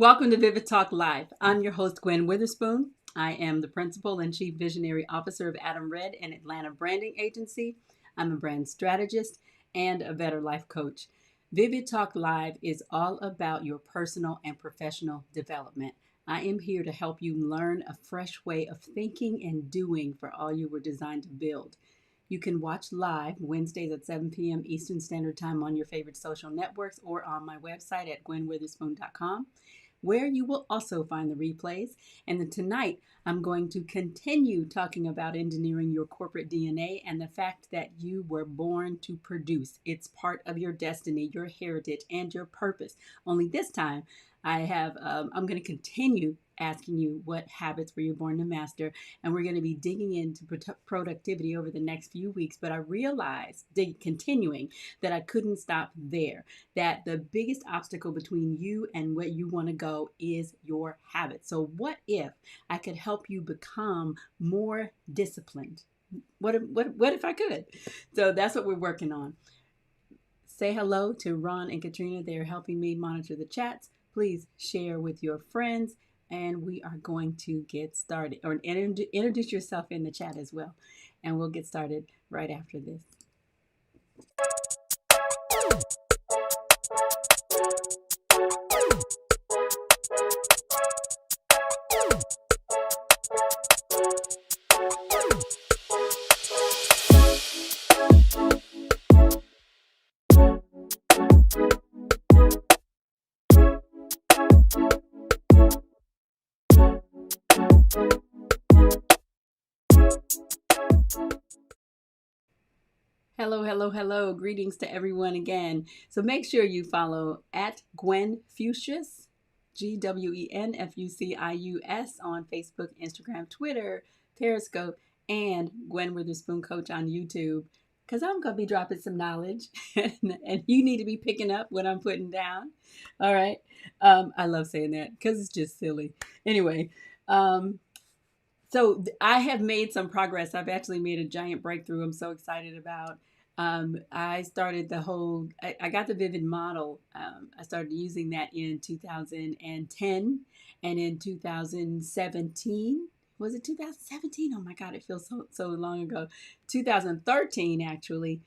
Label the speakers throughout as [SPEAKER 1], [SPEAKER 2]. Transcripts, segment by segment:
[SPEAKER 1] Welcome to Vivid Talk Live. I'm your host, Gwen Witherspoon. I am the Principal and Chief Visionary Officer of Adam Red and Atlanta Branding Agency. I'm a brand strategist and a Better Life Coach. Vivid Talk Live is all about your personal and professional development. I am here to help you learn a fresh way of thinking and doing for all you were designed to build. You can watch live Wednesdays at 7 p.m. Eastern Standard Time on your favorite social networks or on my website at gwenwitherspoon.com, where you will also find the replays. And then tonight, I'm going to continue talking about engineering your corporate DNA and the fact that you were born to produce. It's part of your destiny, your heritage, and your purpose. Only this time, I'm going to continue asking you what habits were you born to master, and we're going to be digging into productivity over the next few weeks. But I realized, continuing, that I couldn't stop there, that the biggest obstacle between you and where you want to go is your habits. So what if I could help you become more disciplined? What if I could? So that's what we're working on. Say hello to Ron and Katrina. They're helping me monitor the chats. Please share with your friends, and we are going to get started. Or introduce yourself in the chat as well, and we'll get started right after this. Hello. Greetings to everyone again. So make sure you follow at Gwen Fucius, GwenFucius on Facebook, Instagram, Twitter, Periscope, and Gwen Witherspoon Coach on YouTube, because I'm going to be dropping some knowledge and you need to be picking up what I'm putting down. All right. I love saying that because it's just silly. Anyway, so I have made some progress. I've actually made a giant breakthrough I'm so excited about. I started I got the Vivid model. I started using that in 2010, and in 2017, was it 2017? Oh my God, it feels so long ago. 2013, actually,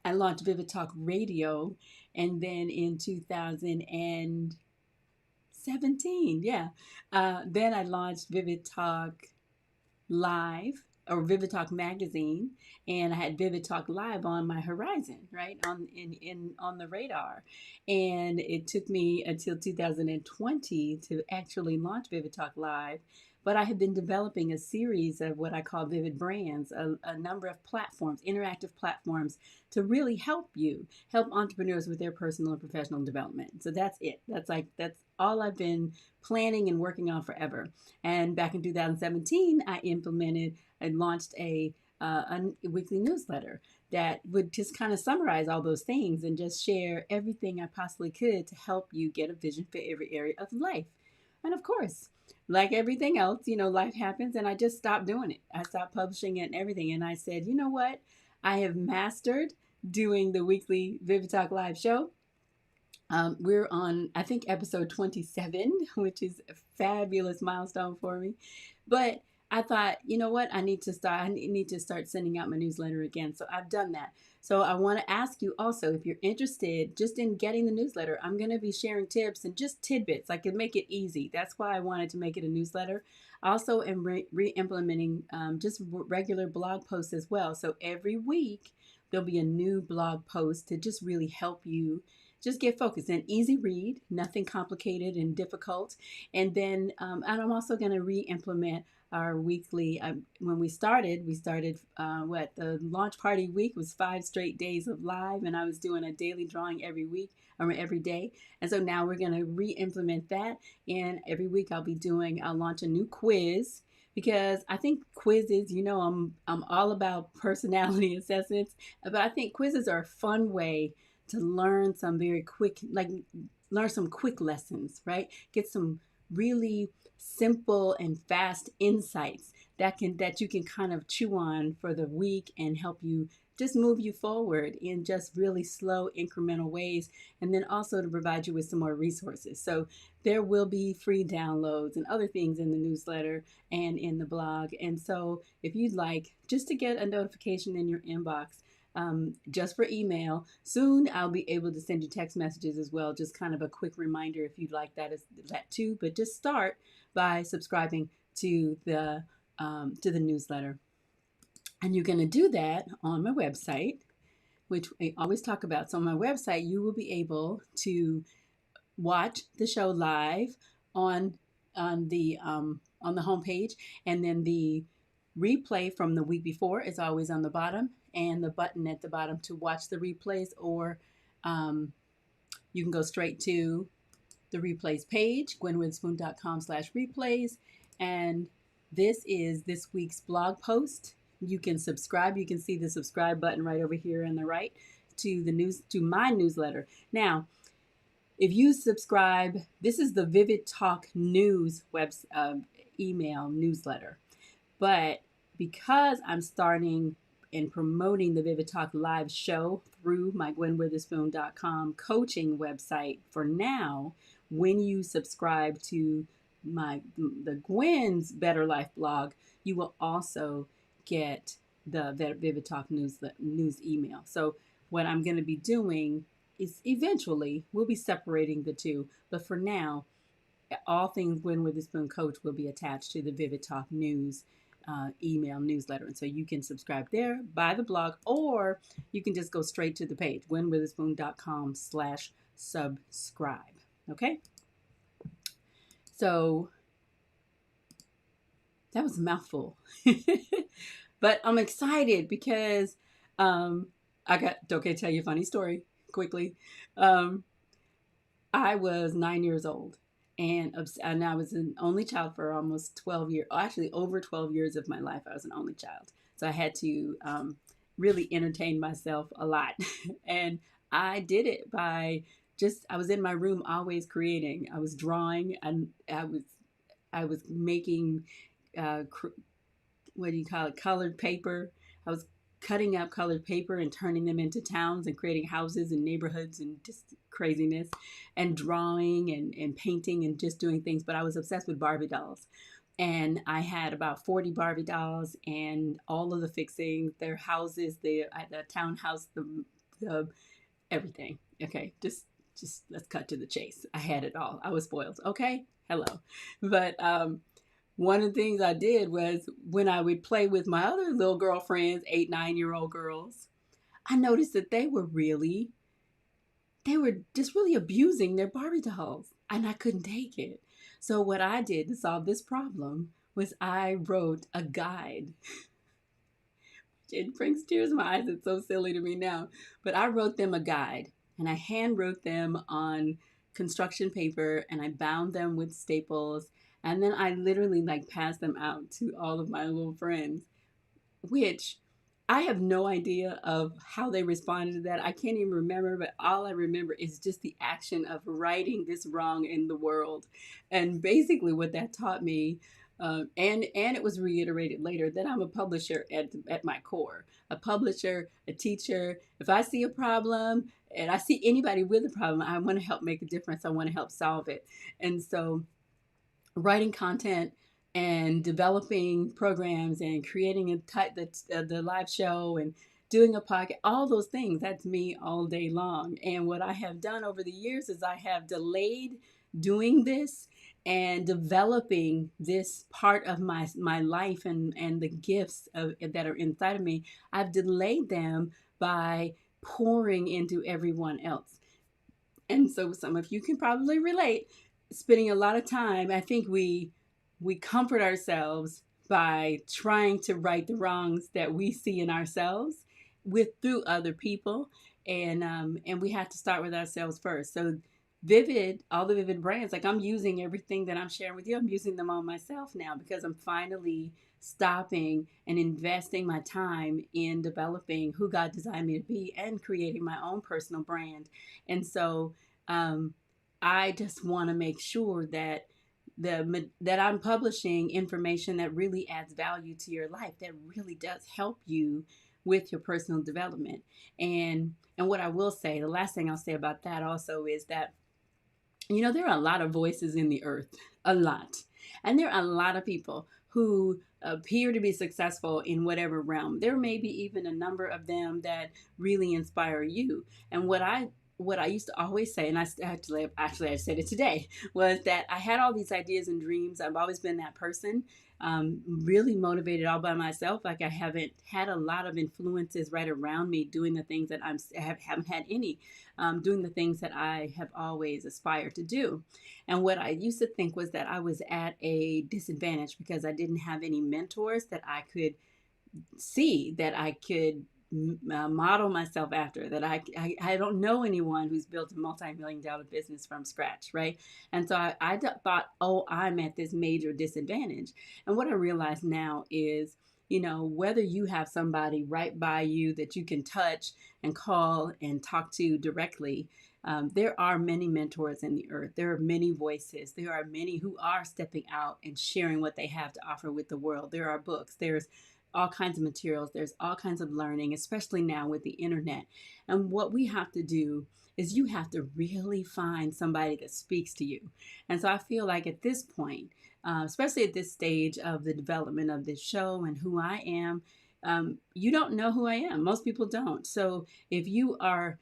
[SPEAKER 1] I launched Vivid Talk Radio, and then in 2017, then I launched Vivid Talk Live, or Vivid Talk Magazine, and I had Vivid Talk Live on my horizon, right, on the radar. And it took me until 2020 to actually launch Vivid Talk Live. But I have been developing a series of what I call Vivid Brands, a number of platforms, interactive platforms, to really help entrepreneurs with their personal and professional development. So that's it. That's all I've been planning and working on forever. And back in 2017, I launched a weekly newsletter that would just kind of summarize all those things and just share everything I possibly could to help you get a vision for every area of life. And of course, like everything else, life happens, and I just stopped doing it. I stopped publishing it and everything. And I said, you know what? I have mastered doing the weekly Vivid Talk Live show. We're on, I think, episode 27, which is a fabulous milestone for me. But I thought, you know what? I need to start sending out my newsletter again. So I've done that. So I want to ask you also, if you're interested just in getting the newsletter, I'm going to be sharing tips and just tidbits. I can make it easy. That's why I wanted to make it a newsletter. I also am re-implementing just regular blog posts as well. So every week there'll be a new blog post to just really help you just get focused. An easy read, nothing complicated and difficult. And then, and I'm also going to re-implement our weekly. When we started, the launch party week was 5 straight days of live, and I was doing a daily drawing every week or every day. And so now we're going to re-implement that. And every week I'll launch a new quiz, because I think quizzes, I'm all about personality assessments, but I think quizzes are a fun way to learn some learn some quick lessons, right? Get some really simple and fast insights that you can kind of chew on for the week and help you just move you forward in just really slow incremental ways, and then also to provide you with some more resources. So there will be free downloads and other things in the newsletter and in the blog. And so if you'd like just to get a notification in your inbox, just for email, soon I'll be able to send you text messages as well, just kind of a quick reminder if you'd like that too. But just start by subscribing to the newsletter. And you're going to do that on my website, which I always talk about. So on my website, you will be able to watch the show live on on the homepage, and then the replay from the week before is always on the bottom, and the button at the bottom to watch the replays, or you can go straight to the replays page, gwenwitherspoon.com/replays, and this is this week's blog post. You can subscribe. You can see the subscribe button right over here on the right to my newsletter. Now, if you subscribe, this is the Vivid Talk News email newsletter. But because I'm starting and promoting the Vivid Talk live show through my gwenwitherspoon.com coaching website for now, when you subscribe to the Gwen's Better Life blog, you will also get the Vivid Talk news email. So what I'm going to be doing is eventually we'll be separating the two, but for now, all things Gwen Witherspoon Coach will be attached to the Vivid Talk News email newsletter. And so you can subscribe there, buy the blog, or you can just go straight to the page, gwenwitherspoon.com/subscribe. Okay? So that was a mouthful. But I'm excited because okay, tell you a funny story quickly. I was 9 years old, and I was an only child for almost 12 years. Actually, over 12 years of my life, I was an only child. So I had to really entertain myself a lot. And I did it by I was in my room always creating. I was drawing, and I was making, colored paper. I was cutting up colored paper and turning them into towns and creating houses and neighborhoods and just craziness, and drawing and painting and just doing things. But I was obsessed with Barbie dolls. And I had about 40 Barbie dolls and all of the fixings, their houses, the townhouse, the everything. Okay, just let's cut to the chase. I had it all. I was spoiled. Okay, hello. But one of the things I did was when I would play with my other little girlfriends, 8, 9-year-old girls, I noticed that they were just really abusing their Barbie dolls, and I couldn't take it. So what I did to solve this problem was I wrote a guide. It brings tears to my eyes. It's so silly to me now. But I wrote them a guide, and I hand wrote them on construction paper, and I bound them with staples. And then I literally passed them out to all of my little friends, which I have no idea of how they responded to that. I can't even remember, but all I remember is just the action of righting this wrong in the world. And basically what that taught me, and it was reiterated later, that I'm a publisher at my core. A publisher, a teacher. If I see a problem and I see anybody with a problem, I want to help make a difference. I want to help solve it. And so writing content and developing programs and creating the live show and doing a podcast, all those things, that's me all day long. And what I have done over the years is I have delayed doing this and developing this part of my life and the gifts that are inside of me. I've delayed them by pouring into everyone else. And so some of you can probably relate, spending a lot of time. I think we comfort ourselves by trying to right the wrongs that we see in ourselves through other people, and we have to start with ourselves first. So all the Vivid brands, I'm using everything that I'm sharing with you, I'm using them on myself now, because I'm finally stopping and investing my time in developing who God designed me to be and creating my own personal brand. And so I just want to make sure that I'm publishing information that really adds value to your life, that really does help you with your personal development. And what I will say, the last thing I'll say about that also is that, there are a lot of voices in the earth, a lot. And there are a lot of people who appear to be successful in whatever realm. There may be even a number of them that really inspire you. And what I used to always say, and I actually I said it today, was that I had all these ideas and dreams. I've always been that person, really motivated all by myself. Like I haven't had a lot of influences right around me doing the things that haven't had any, doing the things that I have always aspired to do. And what I used to think was that I was at a disadvantage because I didn't have any mentors that I could see, that I could model myself after, that I don't know anyone who's built a multi-million dollar business from scratch, right? And so I thought, oh, I'm at this major disadvantage. And what I realize now is, whether you have somebody right by you that you can touch and call and talk to directly, there are many mentors in the earth. There are many voices. There are many who are stepping out and sharing what they have to offer with the world. There are books. There's all kinds of materials. There's all kinds of learning, especially now with the internet. And what we have to do is you have to really find somebody that speaks to you. And so I feel like at this point, especially at this stage of the development of this show and who I am, you don't know who I am. Most people don't. So if you are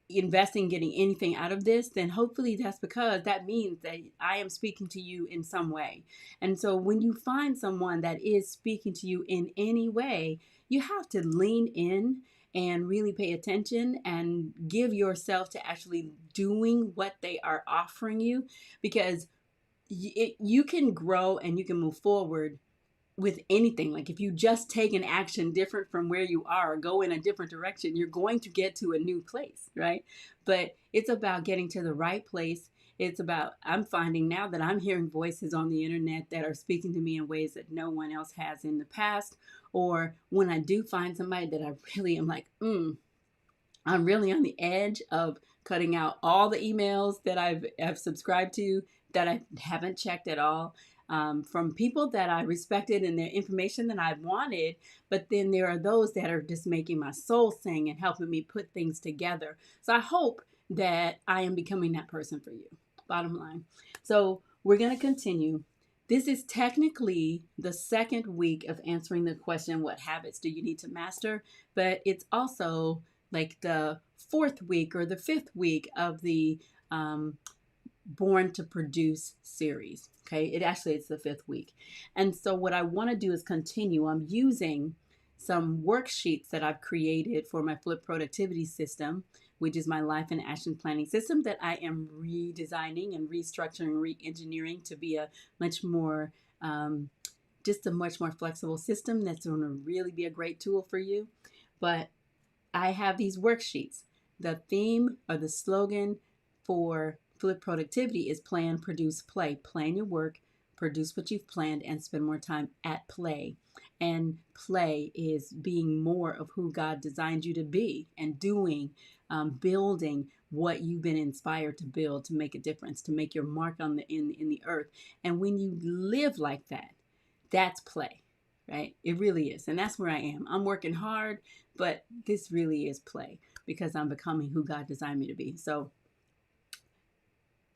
[SPEAKER 1] investing, getting anything out of this, then hopefully that means that I am speaking to you in some way. And so when you find someone that is speaking to you in any way, you have to lean in and really pay attention and give yourself to actually doing what they are offering you, because you can grow and you can move forward with anything. Like if you just take an action different from where you are, or go in a different direction, you're going to get to a new place, right? But it's about getting to the right place. It's about, I'm finding now that I'm hearing voices on the internet that are speaking to me in ways that no one else has in the past. Or when I do find somebody that I really am like, I'm really on the edge of cutting out all the emails that I've subscribed to that I haven't checked at all, from people that I respected and their information that I wanted. But then there are those that are just making my soul sing and helping me put things together. So I hope that I am becoming that person for you. Bottom line. So we're going to continue. This is technically the second week of answering the question, what habits do you need to master? But it's also like the fourth week or the fifth week of the Born to Produce series. Okay, it's the fifth week. And so what I want to do is continue. I'm using some worksheets that I've created for my Flip Productivity system, which is my life and action planning system that I am redesigning and restructuring, re-engineering to be a much more flexible system that's going to really be a great tool for you. But I have these worksheets. The theme or the slogan for Flip Productivity is plan, produce, play. Plan your work, produce what you've planned, and spend more time at play. And play is being more of who God designed you to be and doing, building what you've been inspired to build, to make a difference, to make your mark on in the earth. And when you live like that, that's play, right? It really is. And that's where I am. I'm working hard, but this really is play because I'm becoming who God designed me to be. So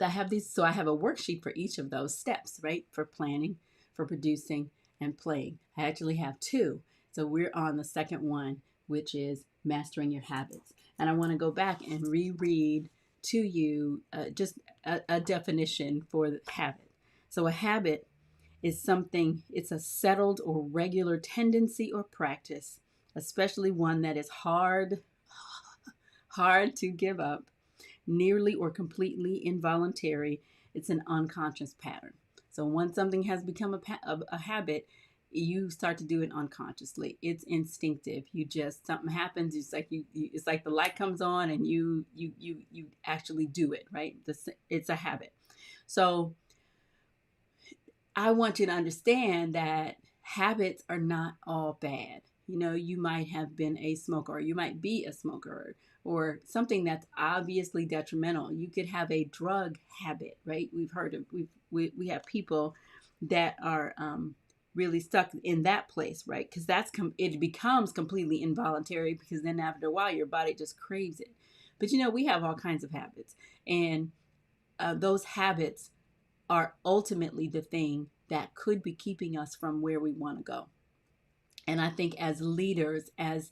[SPEAKER 1] I have a worksheet for each of those steps, right? For planning, for producing, and playing. I actually have two. So we're on the second one, which is mastering your habits. And I want to go back and reread to you just a definition for the habit. So a habit is it's a settled or regular tendency or practice, especially one that is hard to give up, nearly or completely involuntary. It's an unconscious pattern. So once something has become a habit, you start to do it unconsciously. It's instinctive. Something happens. It's like the light comes on and you actually do it, right? It's a habit. So I want you to understand that habits are not all bad. You might have been a smoker, or you might be a smoker, or something that's obviously detrimental. You could have a drug habit, right? We have people that are really stuck in that place, right? Because it becomes completely involuntary, because then after a while your body just craves it. But we have all kinds of habits, and those habits are ultimately the thing that could be keeping us from where we want to go. And I think as leaders, as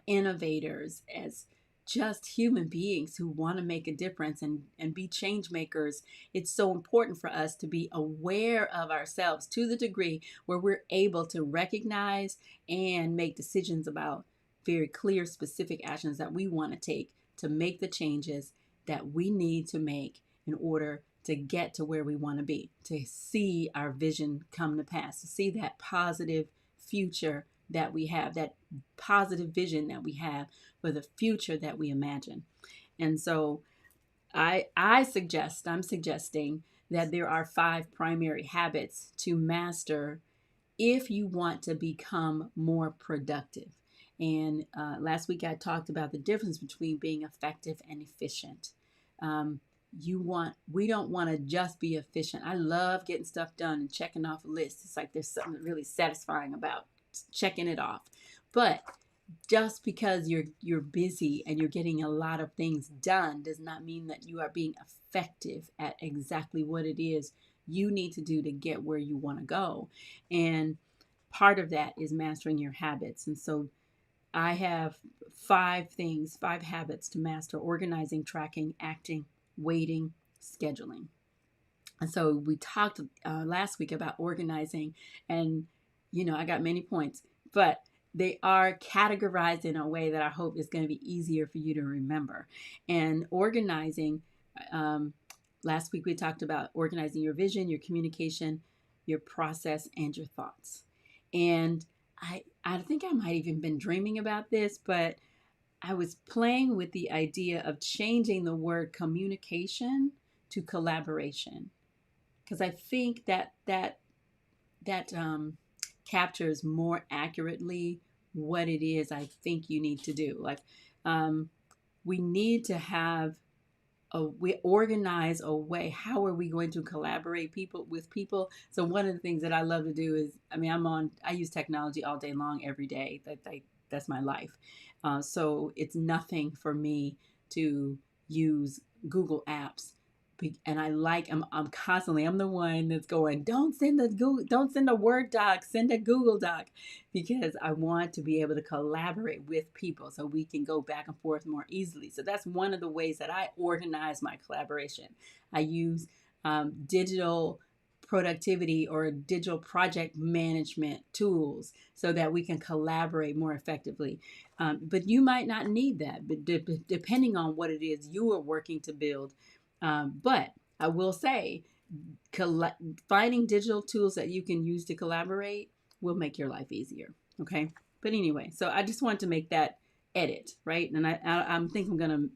[SPEAKER 1] innovators, as just human beings who want to make a difference and be change makers, it's so important for us to be aware of ourselves to the degree where we're able to recognize and make decisions about very clear, specific actions that we want to take to make the changes that we need to make in order to get to where we want to be, to see our vision come to pass, to see that positive future that we have, that positive vision that we have for the future that we imagine. And so I'm suggesting that there are 5 primary habits to master if you want to become more productive. And last week I talked about the difference between being effective and efficient. We don't want to just be efficient. I love getting stuff done and checking off a list. It's like there's something really satisfying about checking it off. But just because you're busy and you're getting a lot of things done does not mean that you are being effective at exactly what it is you need to do to get where you want to go. And part of that is mastering your habits. And so I have 5 habits to master: organizing, tracking, acting, waiting, scheduling. And so we talked last week about organizing, and I got many points, but they are categorized in a way that I hope is going to be easier for you to remember. And organizing, last week we talked about organizing your vision, your communication, your process, and your thoughts. And I think I might even been dreaming about this, but I was playing with the idea of changing the word communication to collaboration, because I think that captures more accurately what it is I think you need to do. Like, we need to we organize a way. How are we going to collaborate with people? So one of the things that I love to do is, I use technology all day long, every day. That's my life. So it's nothing for me to use Google Apps. And I'm constantly, I'm the one that's going, don't send a Word doc, send a Google doc, because I want to be able to collaborate with people so we can go back and forth more easily. So that's one of the ways that I organize my collaboration. I use digital productivity or digital project management tools so that we can collaborate more effectively. But you might not need that, but depending on what it is you are working to build. But I will say, finding digital tools that you can use to collaborate will make your life easier. Okay. But anyway, so I just wanted to make that edit, right? And I'm thinking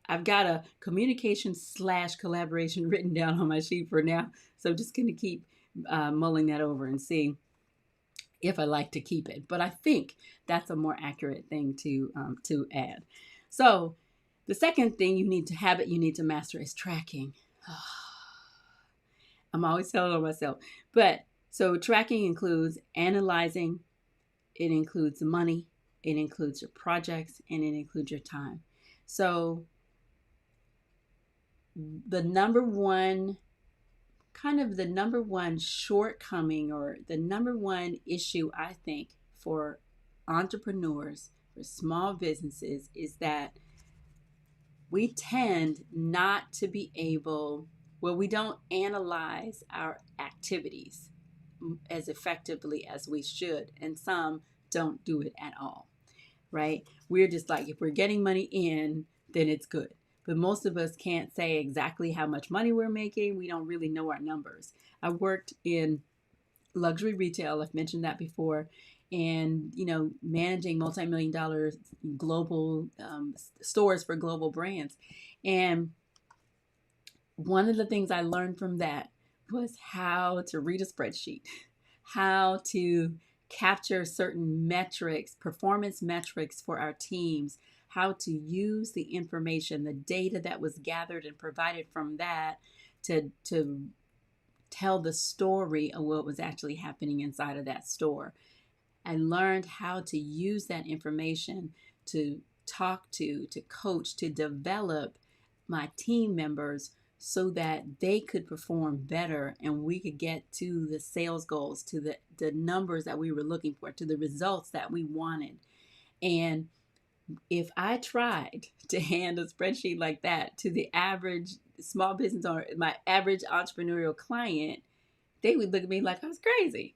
[SPEAKER 1] I've got a communication / collaboration written down on my sheet for now. So I'm just going to keep mulling that over and see if I like to keep it. But I think that's a more accurate thing to add. So the second thing you need to master is tracking. I'm always telling on myself. But so tracking includes analyzing, it includes money, it includes your projects, and it includes your time. So the number one shortcoming, or the number one issue, I think, for entrepreneurs, for small businesses, is that we tend not to be able, we don't analyze our activities as effectively as we should. And some don't do it at all, right? We're just like, if we're getting money in, then it's good. But most of us can't say exactly how much money we're making. We don't really know our numbers. I worked in luxury retail. I've mentioned that before. And, managing multi-million-dollar global stores for global brands. And one of the things I learned from that was how to read a spreadsheet, how to capture certain metrics, performance metrics for our teams, how to use the information, the data that was gathered and provided from that to tell the story of what was actually happening inside of that store. I learned how to use that information to talk to coach, to develop my team members so that they could perform better and we could get to the sales goals, to the numbers that we were looking for, to the results that we wanted. And if I tried to hand a spreadsheet like that to the average small business owner, my average entrepreneurial client, they would look at me like I was crazy.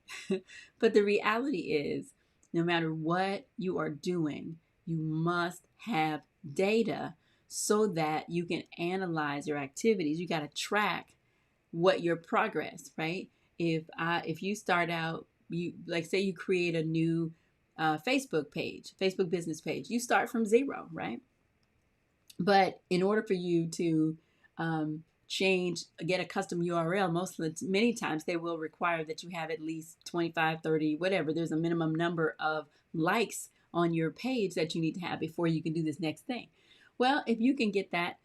[SPEAKER 1] But the reality is, no matter what you are doing, you must have data so that you can analyze your activities. You got to track what your progress, right? If you start out, you like say you create a new Facebook business page, you start from zero, right? But in order for you to get a custom URL, many times they will require that you have at least 25, 30, whatever. There's a minimum number of likes on your page that you need to have before you can do this next thing. Well, if you can get that,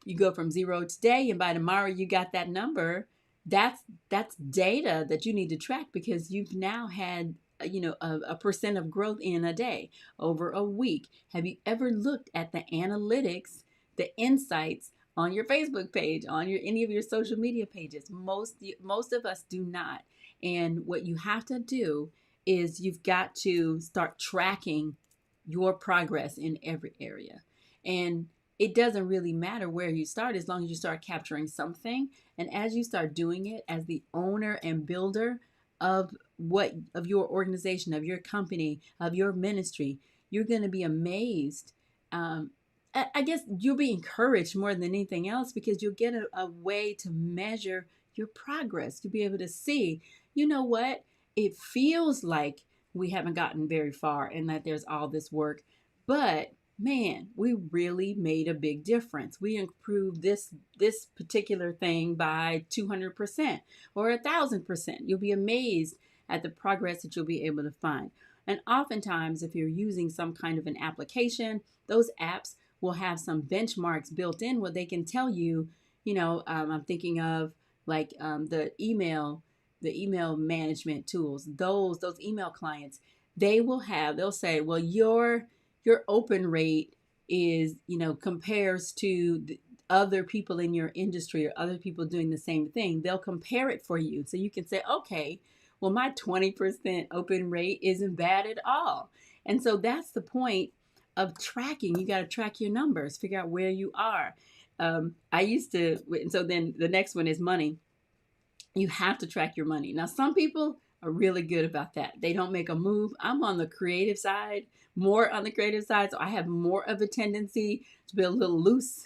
[SPEAKER 1] you go from zero today, and by tomorrow you got that number. That's data that you need to track because you've now had a percent of growth in a day, over a week. Have you ever looked at the analytics, the insights on your Facebook page, on any of your social media pages? Most of us do not. And what you have to do is you've got to start tracking your progress in every area. And it doesn't really matter where you start as long as you start capturing something. And as you start doing it as the owner and builder of your organization, of your company, of your ministry, you're going to be amazed. I guess you'll be encouraged more than anything else because you'll get a way to measure your progress. You'll be able to see, you know what? It feels like we haven't gotten very far and that there's all this work, but man, we really made a big difference. We improved this particular thing by 200% or 1,000%. You'll be amazed at the progress that you'll be able to find. And oftentimes, if you're using some kind of an application, those apps will have some benchmarks built in where they can tell you, I'm thinking of like the email management tools. Those email clients, they'll say, well, your open rate is, compares to other people in your industry or other people doing the same thing. They'll compare it for you. So you can say, okay, well, my 20% open rate isn't bad at all. And so that's the point of tracking. You got to track your numbers, figure out where you are. And so then the next one is money. You have to track your money. Now, some people are really good about that. They don't make a move. I'm on the creative side, more on the creative side. So I have more of a tendency to be a little loose,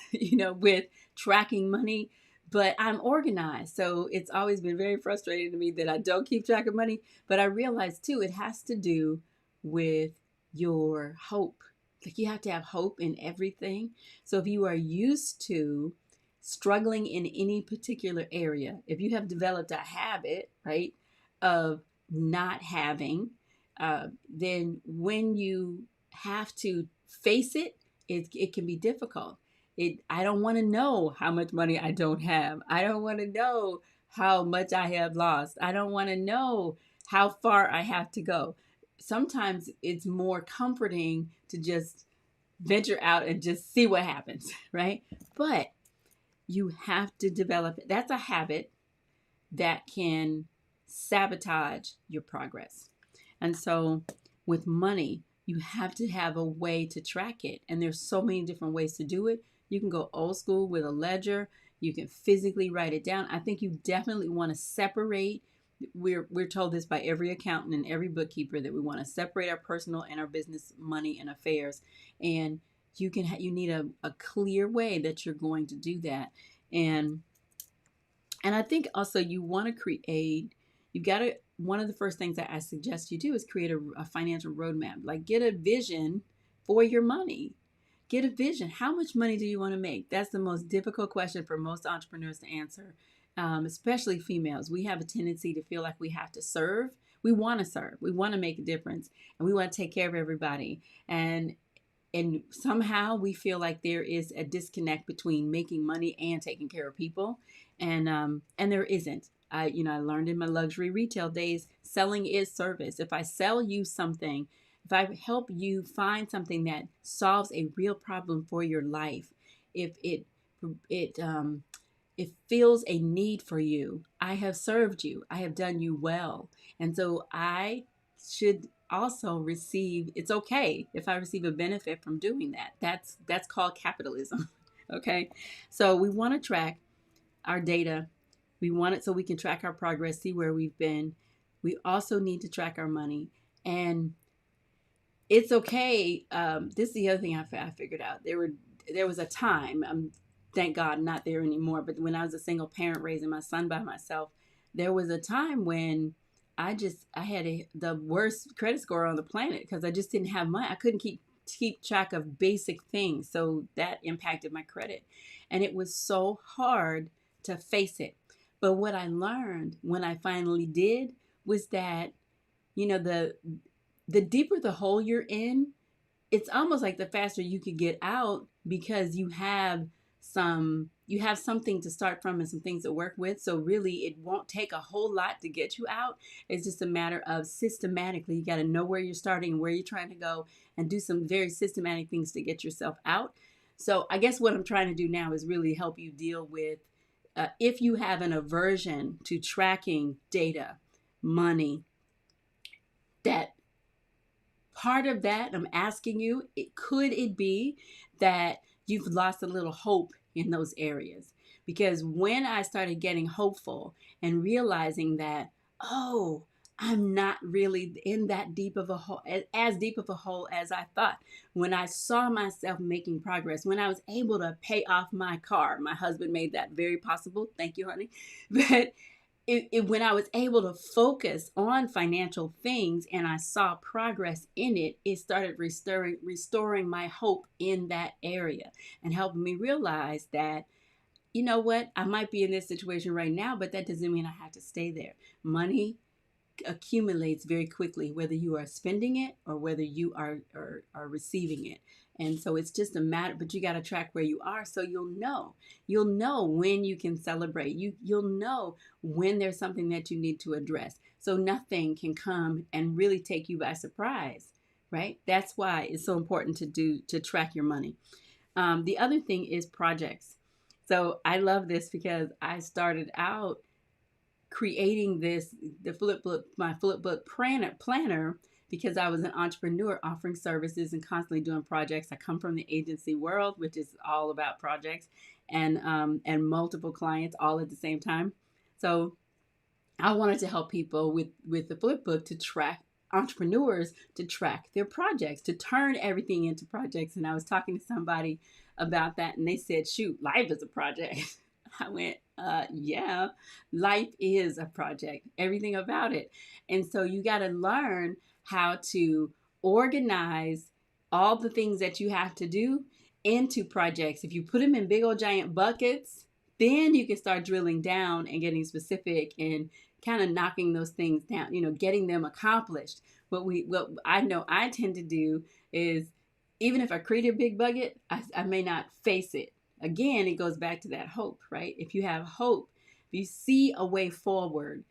[SPEAKER 1] with tracking money, but I'm organized. So it's always been very frustrating to me that I don't keep track of money. But I realize too, it has to do with your hope. Like you have to have hope in everything. So if you are used to struggling in any particular area, if you have developed a habit, right, of not having, then when you have to face it, it can be difficult. I don't want to know how much money I don't have. I don't want to know how much I have lost. I don't want to know how far I have to go. Sometimes it's more comforting to just venture out and just see what happens, right? But you have to develop it. That's a habit that can sabotage your progress. And so with money, you have to have a way to track it. And there's so many different ways to do it. You can go old school with a ledger. You can physically write it down. I think you definitely want to separate. We're told this by every accountant and every bookkeeper that we want to separate our personal and our business money and affairs. And you need a clear way that you're going to do that. And I think also you want to one of the first things that I suggest you do is create a financial roadmap. Like get a vision for your money. Get a vision. How much money do you want to make? That's the most difficult question for most entrepreneurs to answer, especially females. We have a tendency to feel like we have to serve. We want to serve. We want to make a difference. And we want to take care of everybody. And somehow we feel like there is a disconnect between making money and taking care of people. And there isn't. I learned in my luxury retail days, selling is service. If I sell you something, if I help you find something that solves a real problem for your life, if it it fills a need for you, I have served you. I have done you well. And so I should also receive, it's okay if I receive a benefit from doing that. That's called capitalism. Okay? So we want to track our data. We want it so we can track our progress, see where we've been. We also need to track our money. And it's okay. This is the other thing I figured out. There was a time, thank God not there anymore, but when I was a single parent raising my son by myself, there was a time when I had the worst credit score on the planet because I just didn't have money. I couldn't keep track of basic things, so that impacted my credit, and it was so hard to face it. But what I learned when I finally did was that, you know, the deeper the hole you're in, it's almost like the faster you could get out because you have something to start from and some things to work with. So really it won't take a whole lot to get you out. It's just a matter of systematically, you got to know where you're starting and where you're trying to go and do some very systematic things to get yourself out. So I guess what I'm trying to do now is really help you deal with if you have an aversion to tracking data, money, that part of that, I'm asking you, could it be that you've lost a little hope in those areas? Because when I started getting hopeful and realizing that, oh, I'm not really in that deep of a hole, as deep of a hole as I thought. When I saw myself making progress, when I was able to pay off my car, my husband made that very possible. Thank you, honey. But when I was able to focus on financial things and I saw progress in it, it started restoring my hope in that area and helping me realize that, you know what, I might be in this situation right now, but that doesn't mean I have to stay there. Money accumulates very quickly, whether you are spending it or whether you are receiving it. And so it's just a matter, but you got to track where you are so you'll know when you can celebrate. You'll know when there's something that you need to address. So nothing can come and really take you by surprise, right? That's why it's so important to track your money. The other thing is projects. So I love this because I started out creating my flip book planner because I was an entrepreneur offering services and constantly doing projects. I come from the agency world, which is all about projects and multiple clients all at the same time. So I wanted to help people with the flip book to track entrepreneurs, to track their projects, to turn everything into projects. And I was talking to somebody about that and they said, shoot, life is a project. I went, yeah, life is a project, everything about it. And so you got to learn how to organize all the things that you have to do into projects. If you put them in big old giant buckets, then you can start drilling down and getting specific and kind of knocking those things down, getting them accomplished. What I know I tend to do is, even if I create a big bucket, I may not face it. Again, it goes back to that hope, right? If you have hope, if you see a way forward,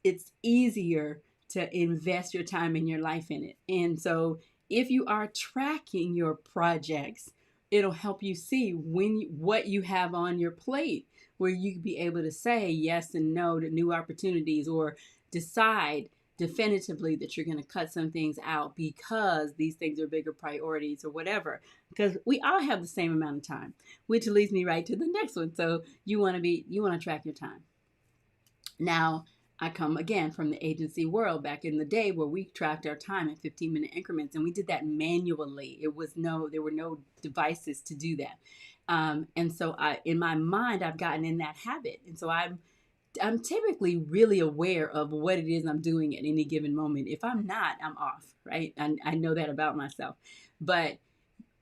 [SPEAKER 1] it's easier to invest your time and your life in it. And so if you are tracking your projects, it'll help you see what you have on your plate, where you can be able to say yes and no to new opportunities, or decide definitively that you're going to cut some things out because these things are bigger priorities or whatever. Because we all have the same amount of time, which leads me right to the next one. So you want to track your time. Now, I come again from the agency world back in the day where we tracked our time in 15-minute increments, and we did that manually. There were no devices to do that. And so in my mind, I've gotten in that habit. And so I'm typically really aware of what it is I'm doing at any given moment. If I'm not, I'm off, right? I know that about myself. But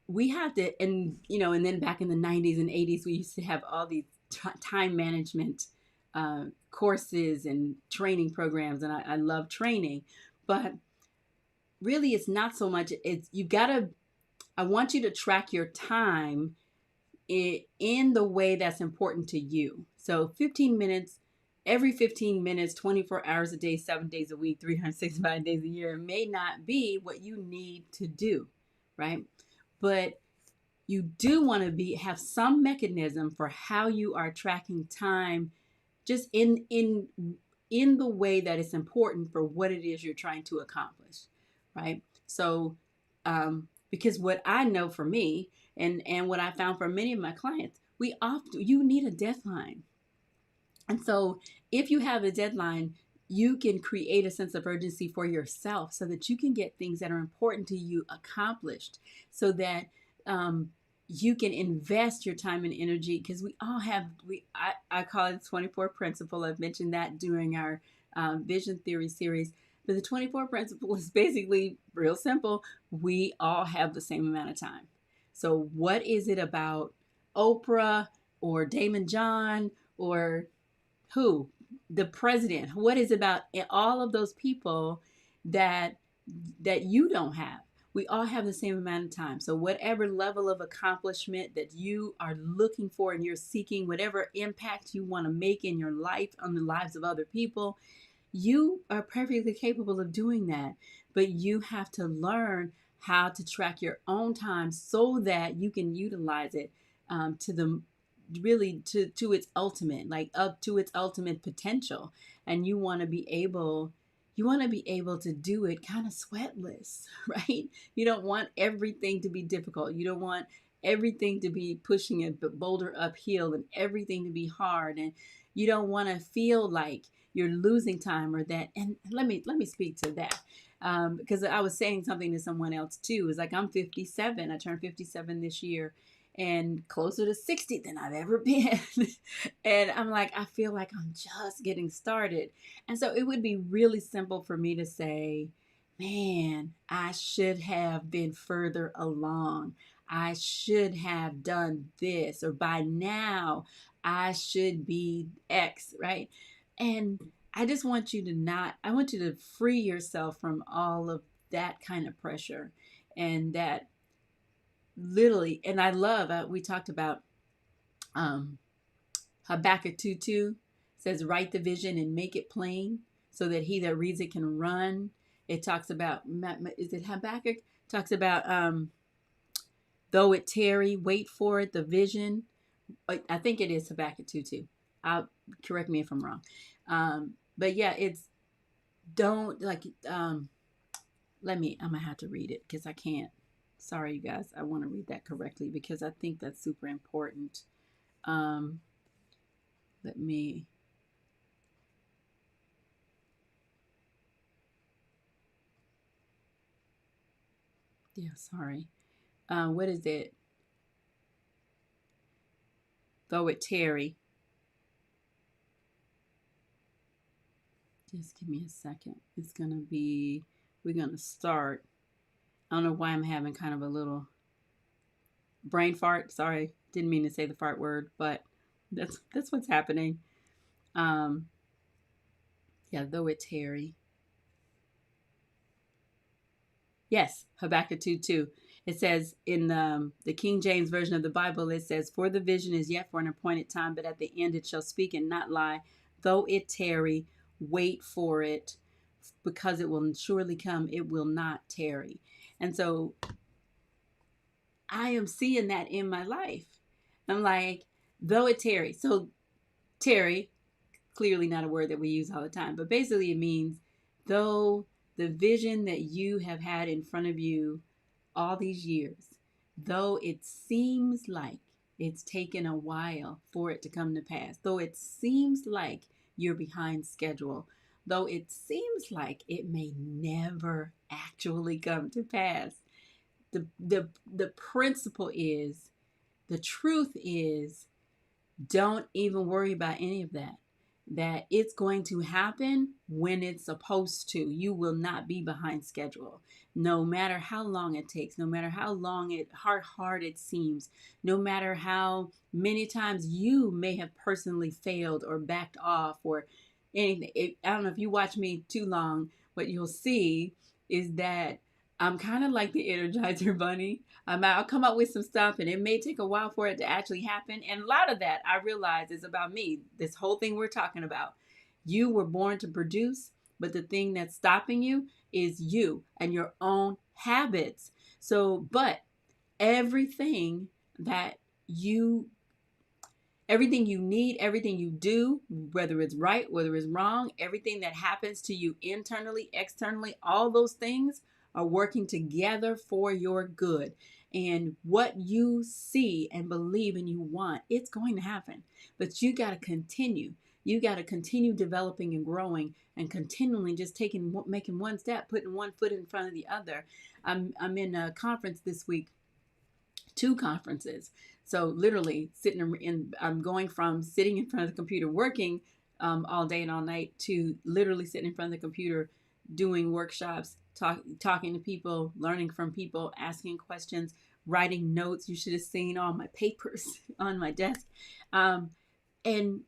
[SPEAKER 1] we have to, and then back in the 90s and 80s, we used to have all these time management courses and training programs, and I love training. But really, it's not so much, I want you to track your time in the way that's important to you. So 15 minutes every 15 minutes, 24 hours a day, 7 days a week, 365 days a year may not be what you need to do, right? But you do want to have some mechanism for how you are tracking time, just in the way that it's important for what it is you're trying to accomplish, right? So because what I know for me, and what I found for many of my clients, you need a deadline. And so if you have a deadline, you can create a sense of urgency for yourself so that you can get things that are important to you accomplished, so that you can invest your time and energy, because we all have, I call it the 24 principle. I've mentioned that during our vision theory series. But the 24 principle is basically real simple. We all have the same amount of time. So what is it about Oprah or Damon John or who? The president? What is about all of those people that you don't have? We all have the same amount of time. So whatever level of accomplishment that you are looking for and you're seeking, whatever impact you want to make in your life, on the lives of other people, you are perfectly capable of doing that. But you have to learn how to track your own time so that you can utilize it to the really to its ultimate, like up to its ultimate potential. And you want to be able to do it kind of sweatless, right? You don't want everything to be difficult. You don't want everything to be pushing a boulder uphill and everything to be hard. And you don't want to feel like you're losing time or that. And let me speak to that. Because I was saying something to someone else too. It's like, I'm 57. I turned 57 this year, and closer to 60 than I've ever been. And I'm like, I feel like I'm just getting started. And so it would be really simple for me to say, man, I should have been further along. I should have done this, or by now I should be X, right? And I just want you I want you to free yourself from all of that kind of pressure, and that literally, and I love, we talked about um, Habakkuk 2:2 says, write the vision and make it plain so that he that reads it can run. It talks about, is it Habakkuk? Talks about, though it tarry, wait for it, the vision. I think it is Habakkuk 2:2. Correct me if I'm wrong. But yeah, it's don't like, I'm going to have to read it because I can't. Sorry, you guys. I want to read that correctly because I think that's super important. Let me. Yeah, sorry. What is it? Though it tarry. Just give me a second. It's going to be, we're going to start. I don't know why I'm having kind of a little brain fart. Sorry. Didn't mean to say the fart word, but that's what's happening. Yeah, though it tarry. Yes, Habakkuk 2:2. It says in the King James Version of the Bible, it says, for the vision is yet for an appointed time, but at the end it shall speak and not lie. Though it tarry, wait for it, because it will surely come. It will not tarry. And so I am seeing that in my life. I'm like, though it tarry. So tarry, clearly not a word that we use all the time, but basically it means though the vision that you have had in front of you all these years, though it seems like it's taken a while for it to come to pass, though it seems like you're behind schedule, though it seems like it may never actually come to pass, the principle is, the truth is, don't even worry about any of that. That it's going to happen when it's supposed to. You will not be behind schedule. No matter how long it takes, no matter how hard it seems, no matter how many times you may have personally failed or backed off or anything. I don't know if you watch me too long, what you'll see is that I'm kind of like the Energizer Bunny. I'll come up with some stuff and it may take a while for it to actually happen. And a lot of that I realize is about me. This whole thing we're talking about. You were born to produce, but the thing that's stopping you is you and your own habits. So, but everything that you everything you need, everything you do, whether it's right, whether it's wrong, everything that happens to you internally, externally, all those things are working together for your good. And what you see and believe and you want, it's going to happen. But you got to continue. You got to continue developing and growing and continually just making one step, putting one foot in front of the other. I'm in a conference this week, 2 conferences. So literally I'm going from sitting in front of the computer working all day and all night to literally sitting in front of the computer doing workshops, talking to people, learning from people, asking questions, writing notes. You should have seen all my papers on my desk. And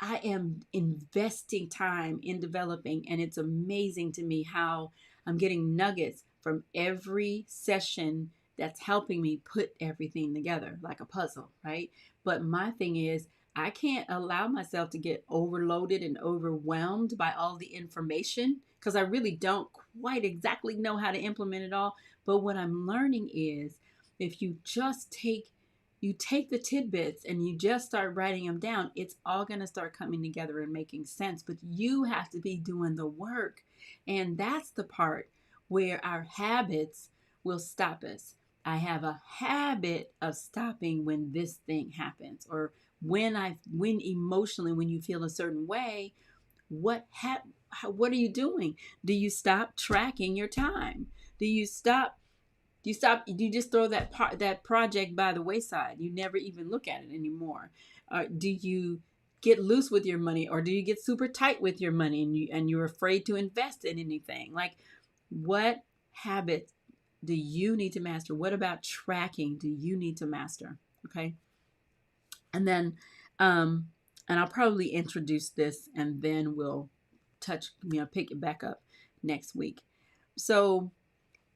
[SPEAKER 1] I am investing time in developing, and it's amazing to me how I'm getting nuggets from every session that's helping me put everything together like a puzzle, right? But my thing is, I can't allow myself to get overloaded and overwhelmed by all the information because I really don't quite exactly know how to implement it all. But what I'm learning is if you take the tidbits and you just start writing them down, it's all going to start coming together and making sense. But you have to be doing the work. And that's the part where our habits will stop us. I have a habit of stopping when this thing happens, or when emotionally, when you feel a certain way, what are you doing? Do you stop tracking your time? Do you just throw that project by the wayside? You never even look at it anymore. Do you get loose with your money, or do you get super tight with your money and you're afraid to invest in anything? Like, what habits do you need to master? What about tracking do you need to master? Okay. And then and I'll probably introduce this and then we'll pick it back up next week. So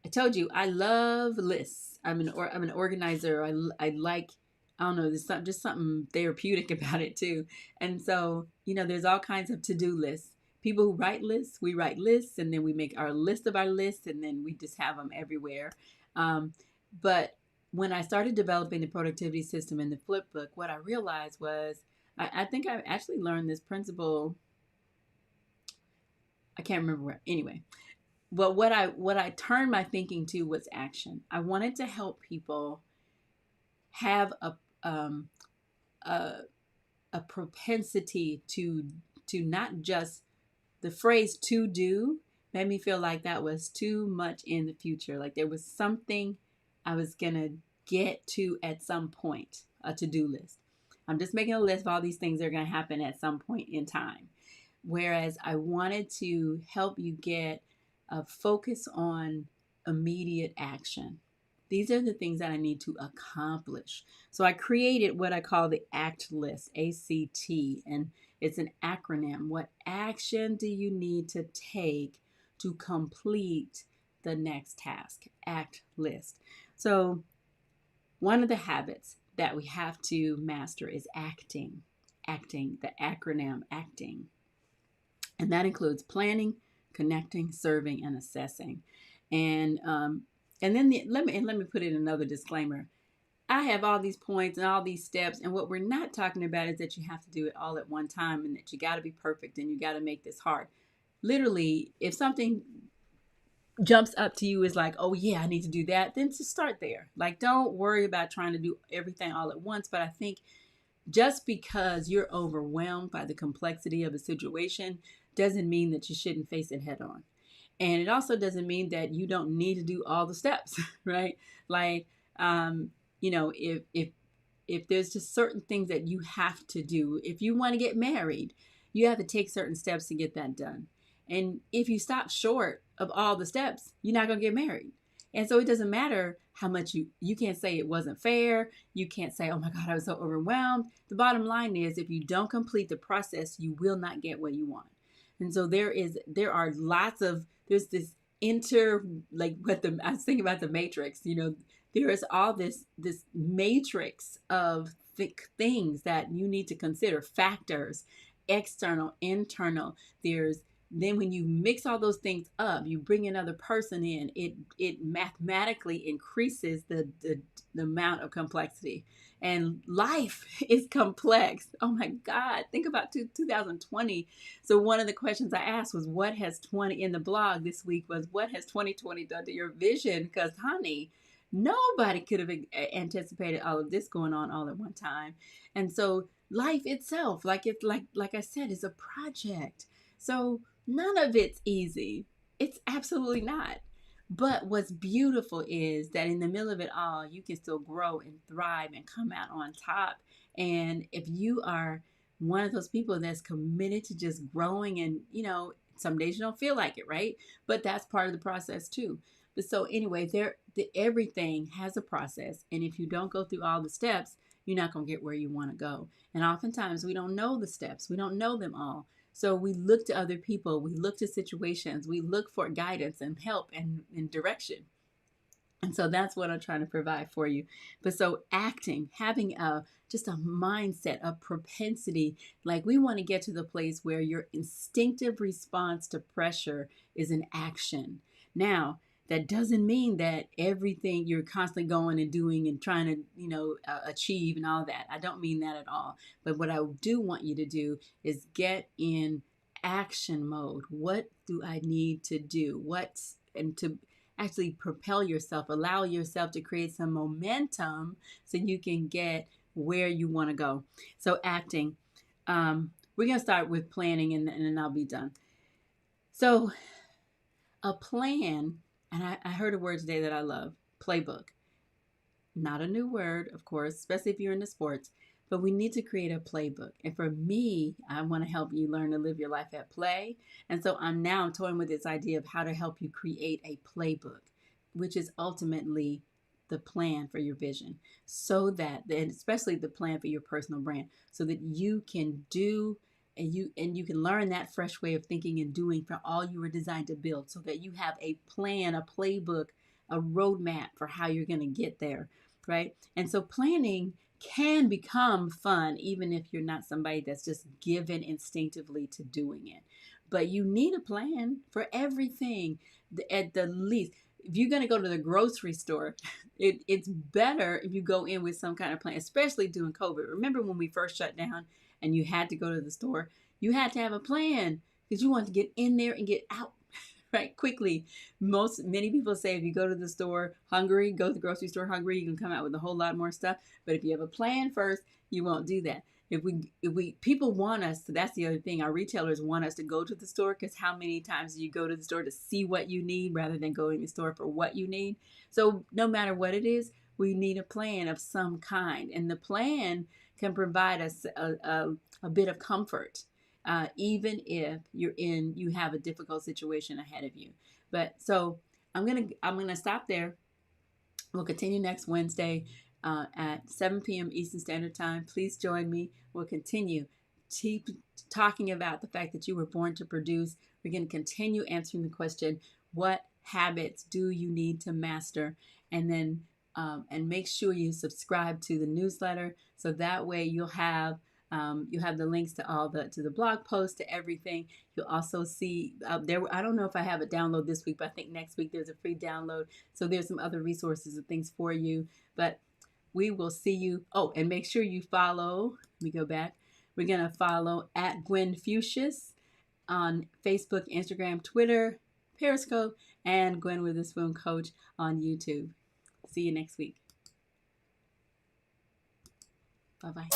[SPEAKER 1] I told you I love lists. I'm an organizer. I like, I don't know, there's just something therapeutic about it too. And so, there's all kinds of to-do lists. People who write lists, we write lists, and then we make our list of our lists, and then we just have them everywhere. But when I started developing the productivity system in the flip book, what I realized was, I think I actually learned this principle. I can't remember where. Anyway, but what I turned my thinking to was action. I wanted to help people have a propensity to not just, the phrase "to do" made me feel like that was too much in the future. Like there was something I was gonna get to at some point, a to-do list. I'm just making a list of all these things that are gonna happen at some point in time. Whereas I wanted to help you get a focus on immediate action. These are the things that I need to accomplish. So I created what I call the ACT list, ACT, and it's an acronym. What action do you need to take to complete the next task? ACT list. So one of the habits that we have to master is acting. Acting, the acronym acting. And that includes planning, connecting, serving, and assessing. And then let me put in another disclaimer. I have all these points and all these steps, and what we're not talking about is that you have to do it all at one time and that you got to be perfect and you got to make this hard. Literally, if something jumps up to you is like, oh yeah, I need to do that, then just start there. Like, don't worry about trying to do everything all at once. But I think just because you're overwhelmed by the complexity of a situation doesn't mean that you shouldn't face it head on. And it also doesn't mean that you don't need to do all the steps, right? Like, if there's just certain things that you have to do, if you want to get married, you have to take certain steps to get that done. And if you stop short of all the steps, you're not going to get married. And so it doesn't matter how much you can't say it wasn't fair. You can't say, oh my God, I was so overwhelmed. The bottom line is, if you don't complete the process, you will not get what you want. And so there's this I was thinking about the Matrix, there is all this matrix of things that you need to consider, factors. external, internal. There's then when you mix all those things up, you bring another person in, it mathematically increases the amount of complexity. And life is complex. Oh my God. Think about 2020. So one of the questions I asked was, what has 20 in the blog this week was, what has 2020 done to your vision? Because honey, nobody could have anticipated all of this going on all at one time. And so life itself, like I said, is a project. So none of it's easy. It's absolutely not. But what's beautiful is that in the middle of it all, you can still grow and thrive and come out on top. And if you are one of those people that's committed to just growing, and some days you don't feel like it, right? But that's part of the process too. But so anyway, everything has a process, and if you don't go through all the steps, you're not going to get where you want to go. And oftentimes we don't know the steps. We don't know them all. So we look to other people, we look to situations, we look for guidance and help and direction. And so that's what I'm trying to provide for you. But so acting, having just a mindset, a propensity, like we want to get to the place where your instinctive response to pressure is an action. Now, that doesn't mean that everything you're constantly going and doing and trying to, achieve and all that. I don't mean that at all. But what I do want you to do is get in action mode. What do I need to do? And to actually propel yourself, allow yourself to create some momentum so you can get where you want to go. So acting, we're going to start with planning, and then I'll be done. So a plan, and I heard a word today that I love, playbook. Not a new word, of course, especially if you're into sports, but we need to create a playbook. And for me, I want to help you learn to live your life at play. And so I'm toying with this idea of how to help you create a playbook, which is ultimately the plan for your vision, so that, and especially the plan for your personal brand, so that you can do and you can learn that fresh way of thinking and doing for all you were designed to build, so that you have a plan, a playbook, a roadmap for how you're going to get there, right? And so planning can become fun, even if you're not somebody that's just given instinctively to doing it. But you need a plan for everything, at the least. If you're going to go to the grocery store, it's better if you go in with some kind of plan, especially during COVID. Remember when we first shut down and you had to go to the store? You had to have a plan because you wanted to get in there and get out right quickly. Many people say if you go to the store hungry, go to the grocery store hungry, you can come out with a whole lot more stuff. But if you have a plan first, you won't do that. If people want us, so that's the other thing. Our retailers want us to go to the store, because how many times do you go to the store to see what you need rather than going to the store for what you need? So no matter what it is, we need a plan of some kind, and the plan can provide us a bit of comfort, even if you have a difficult situation ahead of you. But so I'm gonna stop there. We'll continue next Wednesday at 7 p.m. Eastern Standard Time. Please join me. We'll continue talking about the fact that you were born to produce. We're going to continue answering the question, what habits do you need to master? And then and make sure you subscribe to the newsletter, so that way you'll have the links to the blog post, to everything. You'll also see there. I don't know if I have a download this week, but I think next week there's a free download. So there's some other resources and things for you. But we will see you. Oh, and make sure you follow. Let me go back. We're gonna follow at Gwen Fuchsius on Facebook, Instagram, Twitter, Periscope, and Gwen Witherspoon Coach on YouTube. See you next week. Bye-bye.